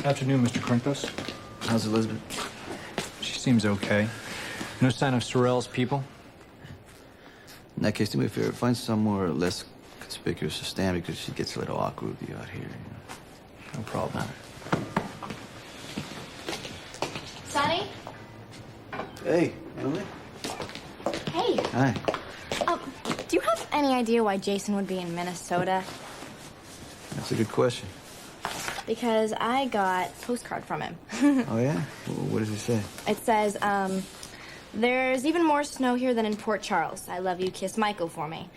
Afternoon, Mr. Corinthos. How's Elizabeth? She seems okay. No sign of Sorrell's people? In that case, do me a favor. Find somewhere less conspicuous to stand because she gets a little awkward with you out here. No problem. Sonny? Hey, Emily. Hey. Hi. Do you have any idea why Jason would be in Minnesota? That's a good question. Because I got a postcard from him. Oh, yeah? What does it say? It says, there's even more snow here than in Port Charles. I love you, kiss Michael for me.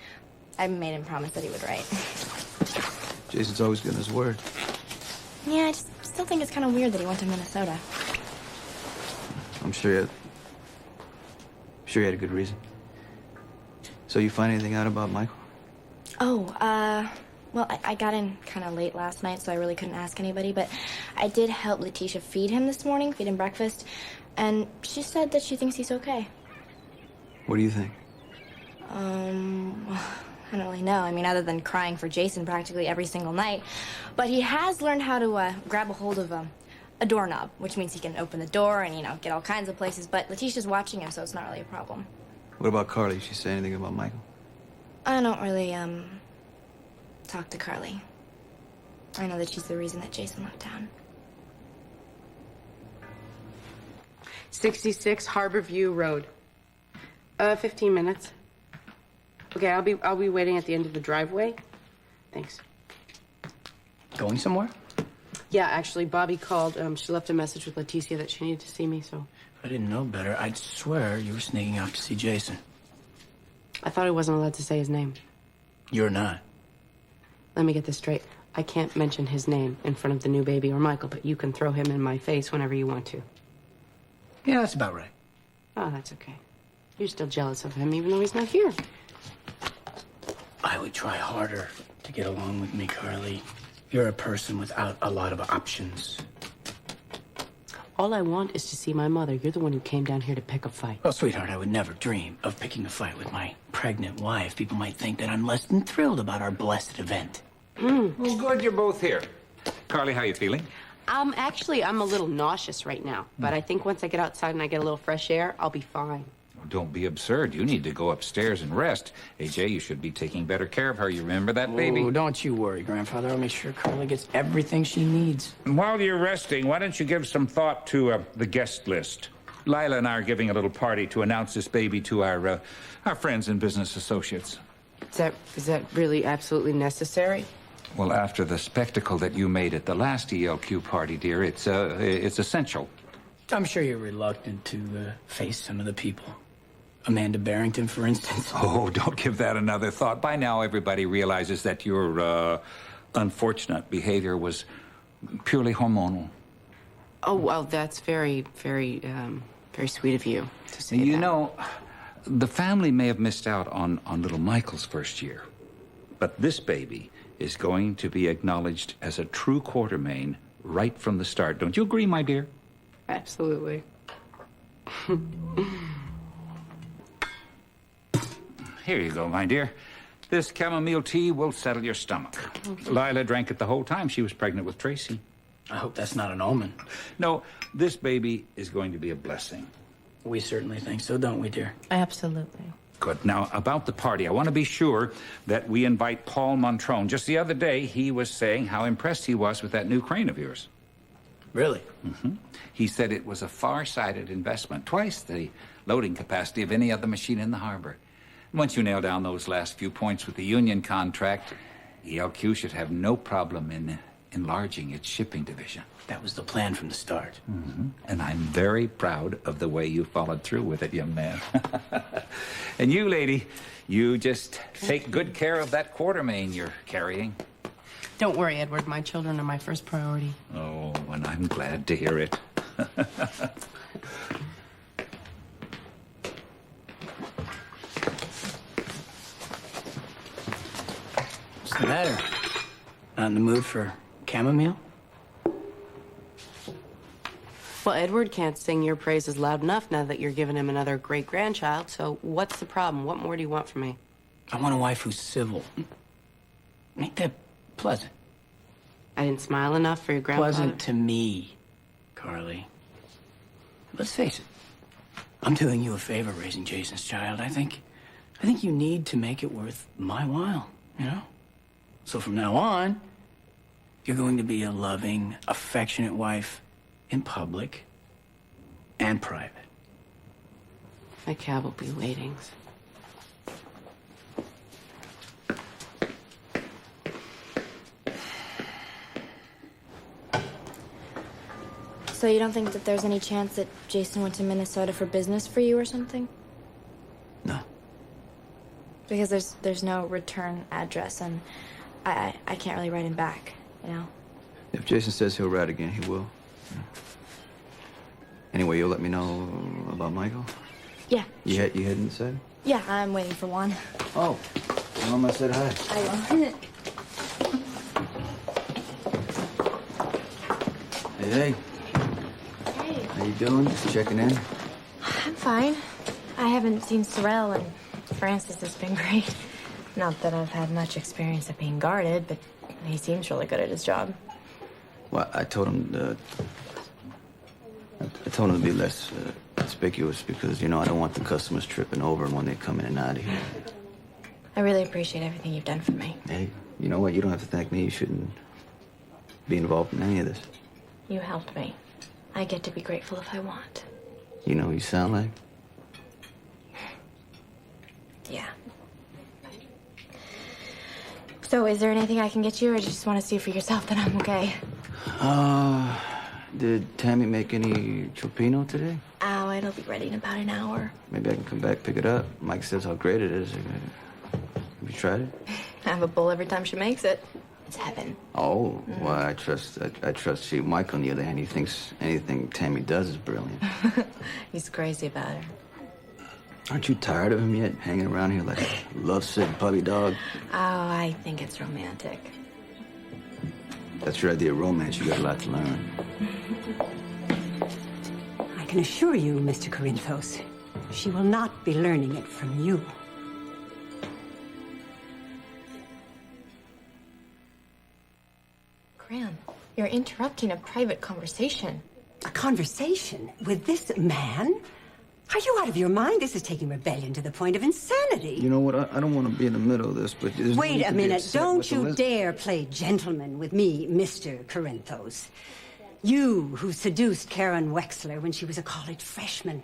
I made him promise that he would write. Jason's always good in his word. Yeah, I just still think it's kind of weird that he went to Minnesota. I'm sure he had a good reason. So you find anything out about Michael? Oh, well, I got in kind of late last night, so I really couldn't ask anybody, but I did help Letitia feed him this morning, feed him breakfast, and she said that she thinks he's okay. What do you think? I don't really know. I mean, other than crying for Jason practically every single night. But he has learned how to grab a hold of a doorknob, which means he can open the door and, get all kinds of places. But Letitia's watching him, so it's not really a problem. What about Carly? Did she say anything about Michael? I don't really, talk to Carly. I know that she's the reason that Jason left town. 66 Harborview Road. 15 minutes. Okay, I'll be waiting at the end of the driveway. Thanks. Going somewhere? Yeah, actually, Bobbie called. She left a message with Leticia that she needed to see me, so... If I didn't know better, I'd swear you were sneaking out to see Jason. I thought I wasn't allowed to say his name. You're not. Let me get this straight. I can't mention his name in front of the new baby or Michael, but you can throw him in my face whenever you want to. Yeah, that's about right. Oh, that's okay. You're still jealous of him, even though he's not here. I would try harder to get along with me, Carly. You're a person without a lot of options. All I want is to see my mother. You're the one who came down here to pick a fight. Well, sweetheart, I would never dream of picking a fight with my pregnant wife. People might think that I'm less than thrilled about our blessed event. Well, good you're both here. Carly, how you feeling? I'm a little nauseous right now, but I think once I get outside and I get a little fresh air, I'll be fine. Don't be absurd. You need to go upstairs and rest. AJ, you should be taking better care of her. You remember that, baby? Oh, don't you worry, Grandfather. I'll make sure Carly gets everything she needs. And while you're resting, why don't you give some thought to the guest list? Lila and I are giving a little party to announce this baby to our friends and business associates. Is that really absolutely necessary? Well, after the spectacle that you made at the last ELQ party, dear, it's essential. I'm sure you're reluctant to face some of the people. Amanda Barrington, for instance. Oh, don't give that another thought. By now, everybody realizes that your unfortunate behavior was purely hormonal. Oh, well, that's very, very, very sweet of you to say that. You know, the family may have missed out on little Michael's first year, but this baby is going to be acknowledged as a true Quartermain right from the start. Don't you agree, my dear? Absolutely. Here you go, my dear. This chamomile tea will settle your stomach. Lila drank it the whole time she was pregnant with Tracy. I hope that's not an omen. No, this baby is going to be a blessing. We certainly think so, don't we, dear? Absolutely. Good. Now, about the party, I want to be sure that we invite Paul Montrone. Just the other day, he was saying how impressed he was with that new crane of yours. Really? Mm-hmm. He said it was a far-sighted investment, twice the loading capacity of any other machine in the harbor. Once you nail down those last few points with the union contract, ELQ should have no problem in enlarging its shipping division. That was the plan from the start. Mm-hmm. And I'm very proud of the way you followed through with it, young man. And you, lady, you just take good care of that Quartermain you're carrying. Don't worry, Edward. My children are my first priority. Oh, and I'm glad to hear it. What's the matter? Not in the mood for chamomile? Well, Edward can't sing your praises loud enough now that you're giving him another great-grandchild, so what's the problem? What more do you want from me? I want a wife who's civil. Make that pleasant. I didn't smile enough for your grandfather? Wasn't to me, Carly. Let's face it. I'm doing you a favor raising Jason's child. I think you need to make it worth my while, you know? So from now on, you're going to be a loving, affectionate wife in public and private. My cab will be waiting. So you don't think that there's any chance that Jason went to Minnesota for business for you or something? No. Because there's no return address, and I can't really write him back, you know? If Jason says he'll ride again, he will. Yeah. Anyway, you'll let me know about Michael? Yeah. You hadn't said? Yeah, I'm waiting for Juan. Oh, tell him I said hi. I will. Hey. Hey. How you doing? Just checking in. I'm fine. I haven't seen Sorrel, and Francis has been great. Not that I've had much experience of being guarded, but he seems really good at his job. Well, I told him to be less conspicuous because, you know, I don't want the customers tripping over when they come in and out of here. I really appreciate everything you've done for me. Hey, you know what? You don't have to thank me. You shouldn't be involved in any of this. You helped me. I get to be grateful if I want. You know what you sound like? Yeah. So is there anything I can get you, or do you just want to see for yourself that I'm okay? Did Tammy make any chopino today? Oh, it'll be ready in about an hour. Maybe I can come back, pick it up. Mike says how great it is. Have you tried it? I have a bowl every time she makes it. It's heaven. Oh, well, I trust you. Mike, on the other hand, he thinks anything Tammy does is brilliant. He's crazy about her. Aren't you tired of him yet, hanging around here like a lovesick puppy dog? Oh, I think it's romantic. That's your idea of romance. You got a lot to learn. I can assure you, Mr. Corinthos, she will not be learning it from you. Gran, you're interrupting a private conversation. A conversation with this man? Are you out of your mind? This is taking rebellion to the point of insanity. You know what? I don't want to be in the middle of this, but... Wait a minute. Don't you dare play gentleman with me, Mr. Corinthos. You who seduced Karen Wexler when she was a college freshman.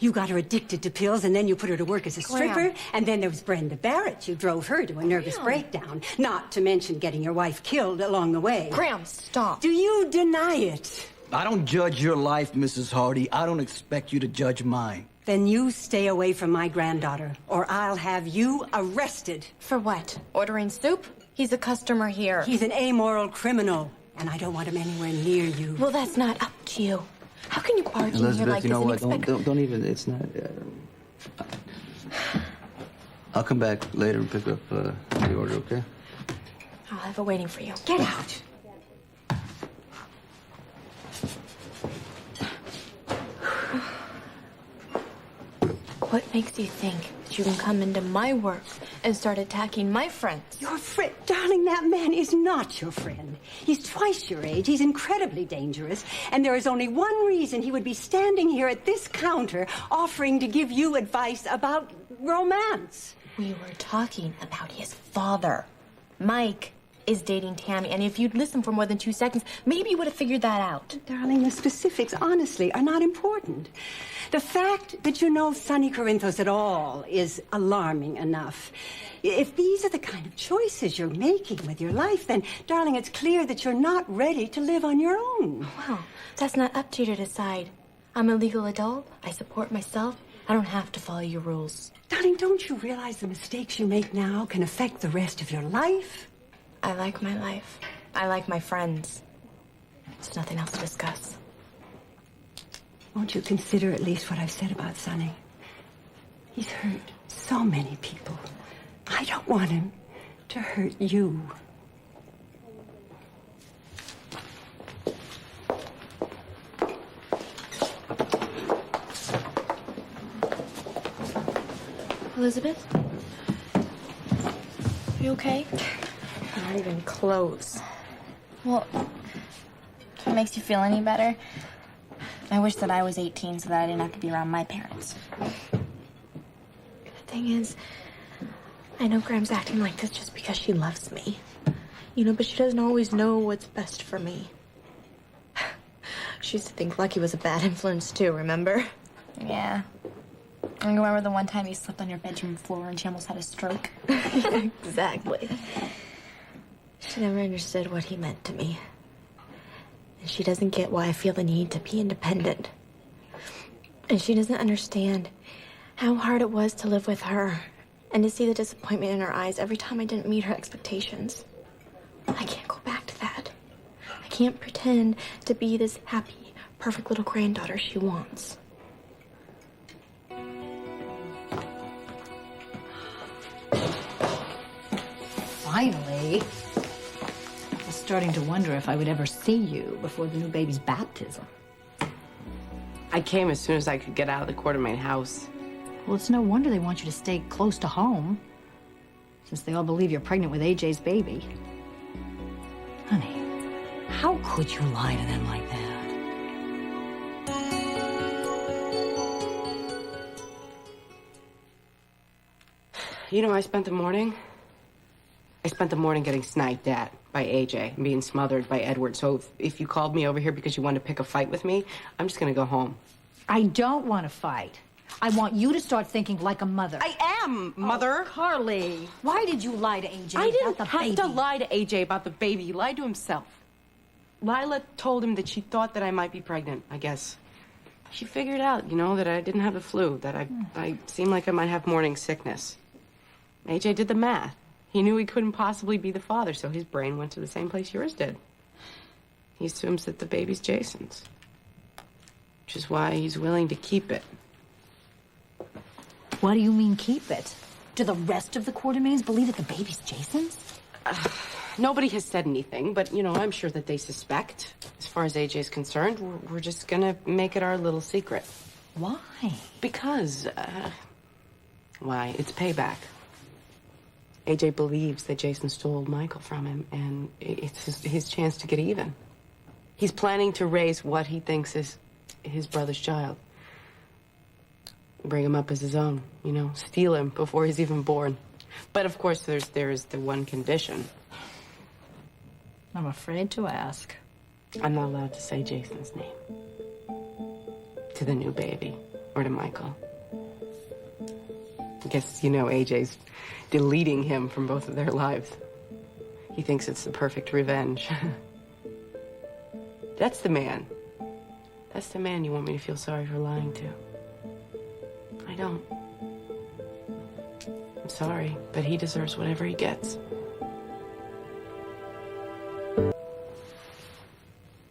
You got her addicted to pills, and then you put her to work as a stripper. Graham. And then there was Brenda Barrett. You drove her to a nervous breakdown. Not to mention getting your wife killed along the way. Graham, stop. Do you deny it? I don't judge your life, Mrs. Hardy. I don't expect you to judge mine. Then you stay away from my granddaughter, or I'll have you arrested. For what? Ordering soup? He's a customer here. He's an amoral criminal, and I don't want him anywhere near you. Well, that's not up to you. How can you barge in here Elizabeth, like you know this and what? expect... Don't even. It's not. I'll come back later and pick up the order. Okay? I'll have it waiting for you. Get out. What makes you think that you can come into my work and start attacking my friends? Your friend? Darling, that man is not your friend. He's twice your age. He's incredibly dangerous. And there is only one reason he would be standing here at this counter offering to give you advice about romance. We were talking about his father. Mike is dating Tammy, and if you'd listened for more than 2 seconds, maybe you would have figured that out. Darling, the specifics, honestly, are not important. The fact that you know Sonny Corinthos at all is alarming enough. If these are the kind of choices you're making with your life, then, darling, it's clear that you're not ready to live on your own. Well, that's not up to you to decide. I'm a legal adult. I support myself. I don't have to follow your rules. Darling, don't you realize the mistakes you make now can affect the rest of your life? I like my life. I like my friends. There's nothing else to discuss. Won't you consider at least what I've said about Sonny? He's hurt so many people. I don't want him to hurt you. Elizabeth? Are you okay? Not even close. Well, if it makes you feel any better, I wish that I was 18 so that I didn't have to be around my parents. The thing is, I know Graham's acting like this just because she loves me. You know, but she doesn't always know what's best for me. She used to think Lucky was a bad influence too, remember? Yeah. I remember the one time you slept on your bedroom floor and she almost had a stroke. Yeah, exactly. She never understood what he meant to me. And she doesn't get why I feel the need to be independent. And she doesn't understand how hard it was to live with her and to see the disappointment in her eyes every time I didn't meet her expectations. I can't go back to that. I can't pretend to be this happy, perfect little granddaughter she wants. Finally. I was starting to wonder if I would ever see you before the new baby's baptism. I came as soon as I could get out of the Quartermain house. Well, it's no wonder they want you to stay close to home, since they all believe you're pregnant with AJ's baby. Honey, how could you lie to them like that? You know, I spent the morning getting sniped at by AJ and being smothered by Edward. So if you called me over here because you wanted to pick a fight with me, I'm just gonna go home. I don't want to fight. I want you to start thinking like a mother. I am, Mother. Oh, Carly, why did you lie to AJ I didn't about the have baby? to lie to AJ about the baby. He lied to himself. Lila told him that she thought that I might be pregnant, I guess. She figured out, you know, that I didn't have the flu, that I seemed like I might have morning sickness. AJ did the math. He knew he couldn't possibly be the father, so his brain went to the same place yours did. He assumes that the baby's Jason's, which is why he's willing to keep it. What do you mean, keep it? Do the rest of the Quartermains believe that the baby's Jason's? Nobody has said anything, but, you know, I'm sure that they suspect. As far as AJ's concerned, we're just gonna make it our little secret. Why? Because, why? It's payback. AJ believes that Jason stole Michael from him, and it's his chance to get even. He's planning to raise what he thinks is his brother's child. Bring him up as his own, you know, steal him before he's even born. But of course, there's the one condition. I'm afraid to ask. I'm not allowed to say Jason's name to the new baby or to Michael. I guess, you know, AJ's deleting him from both of their lives. He thinks it's the perfect revenge. That's the man. That's the man you want me to feel sorry for lying to. I don't. I'm sorry, but he deserves whatever he gets.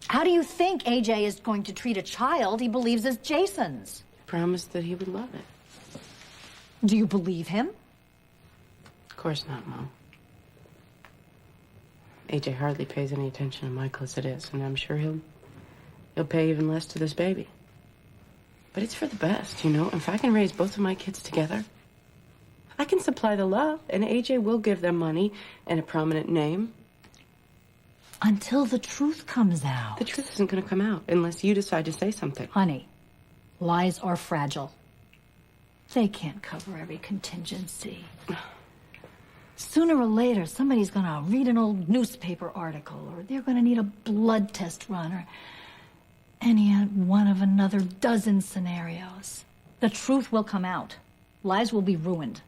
How do you think AJ is going to treat a child he believes is Jason's? He promised that he would love it. Do you believe him? Of course not, Mom. AJ hardly pays any attention to Michael as it is, and I'm sure he'll pay even less to this baby. But it's for the best, you know? If I can raise both of my kids together, I can supply the love, and AJ will give them money and a prominent name. Until the truth comes out. The truth isn't going to come out unless you decide to say something. Honey, lies are fragile. They can't cover every contingency. Sooner or later, somebody's going to read an old newspaper article, or they're going to need a blood test run, or any one of another dozen scenarios. The truth will come out. Lives will be ruined.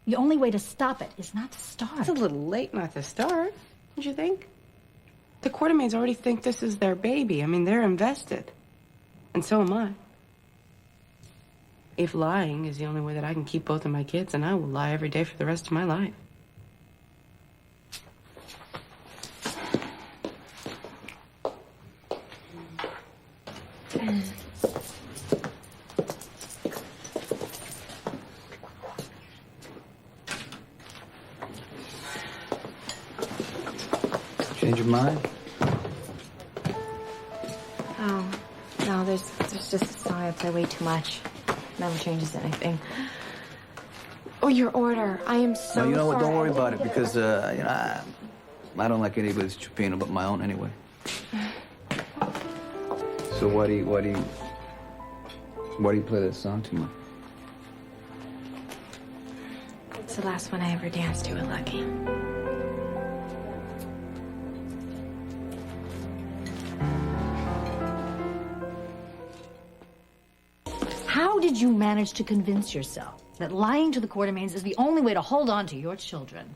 The only way to stop it is not to start. It's a little late not to start, don't you think? The Quartermains already think this is their baby. I mean, they're invested. And so am I. If lying is the only way that I can keep both of my kids, then I will lie every day for the rest of my life. Change your mind? Oh, no, there's just a song I play way too much. Never changes anything. Oh, your order. I am so No, you know what? sorry. Don't worry about it because, you know, I don't like anybody's chupino but my own anyway. So why do you play that song too much? It's the last one I ever danced to with Lucky. How did you manage to convince yourself that lying to the Quartermaines is the only way to hold on to your children?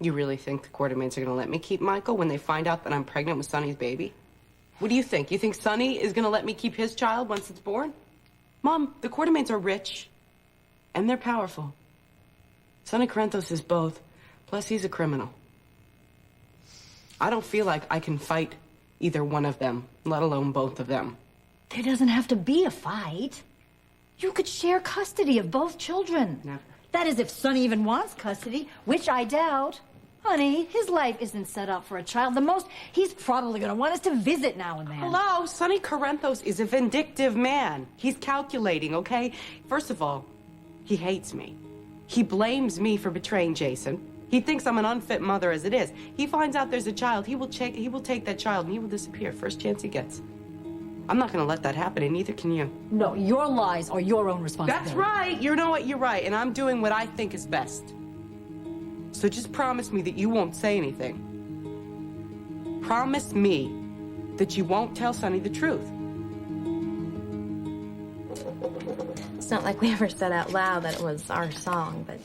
You really think the Quartermaines are going to let me keep Michael when they find out that I'm pregnant with Sonny's baby? What do you think? You think Sonny is going to let me keep his child once it's born? Mom, the Quartermaines are rich, and they're powerful. Sonny Corinthos is both, plus he's a criminal. I don't feel like I can fight either one of them, let alone both of them. There doesn't have to be a fight. You could share custody of both children. Never. That is, if Sonny even wants custody, which I doubt. Honey, his life isn't set up for a child. The most he's probably going to want is to visit now and then. Hello, Sonny Corinthos is a vindictive man. He's calculating, okay? First of all, he hates me. He blames me for betraying Jason. He thinks I'm an unfit mother as it is. He finds out there's a child. He will take that child and he will disappear first chance he gets. I'm not going to let that happen, and neither can you. No, your lies are your own responsibility. That's right. You know what? You're right, and I'm doing what I think is best. So just promise me that you won't say anything. Promise me that you won't tell Sonny the truth. It's not like we ever said out loud that it was our song, but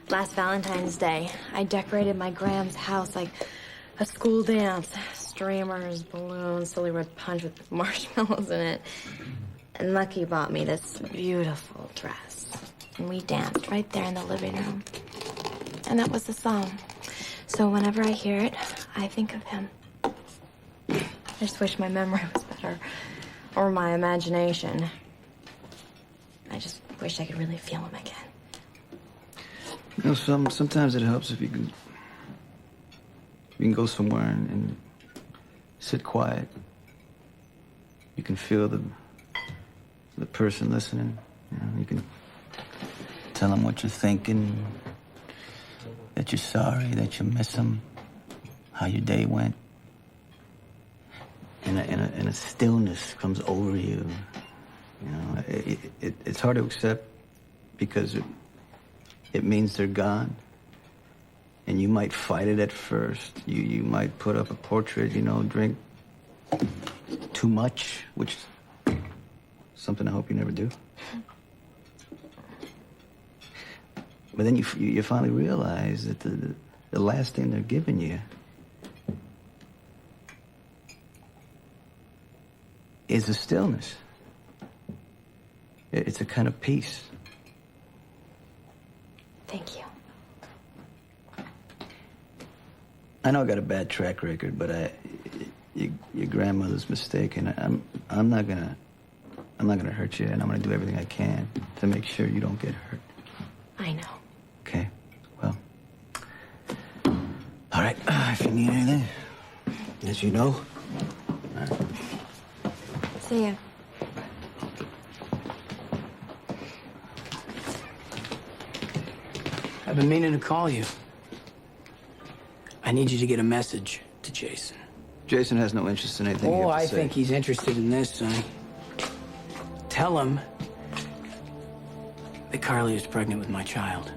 last Valentine's Day, I decorated my Graham's house like a school dance. Streamers, balloons, silly red punch with marshmallows in it. And Lucky bought me this beautiful dress. And we danced right there in the living room. And that was the song. So whenever I hear it, I think of him. I just wish my memory was better. Or my imagination. I just wish I could really feel him again. You know, sometimes it helps if you can go somewhere and sit quiet. You can feel the person listening. You know, you can tell them what you're thinking, that you're sorry, that you miss them, how your day went. And a stillness comes over you. You know, it's hard to accept because it means they're gone. And you might fight it at first. You might put up a portrait, you know, drink too much, which is something I hope you never do. But then you finally realize that the last thing they're giving you is a stillness. It's a kind of peace. Thank you. I know I got a bad track record, but your grandmother's mistaken. I'm not gonna hurt you, and I'm gonna do everything I can to make sure you don't get hurt. I know. Okay. Well. All right. If you need anything, as you know. All right. See ya. I've been meaning to call you. I need you to get a message to Jason. Jason has no interest in anything you have to I say. think he's interested in this, Sonny. Tell him that Carly is pregnant with my child.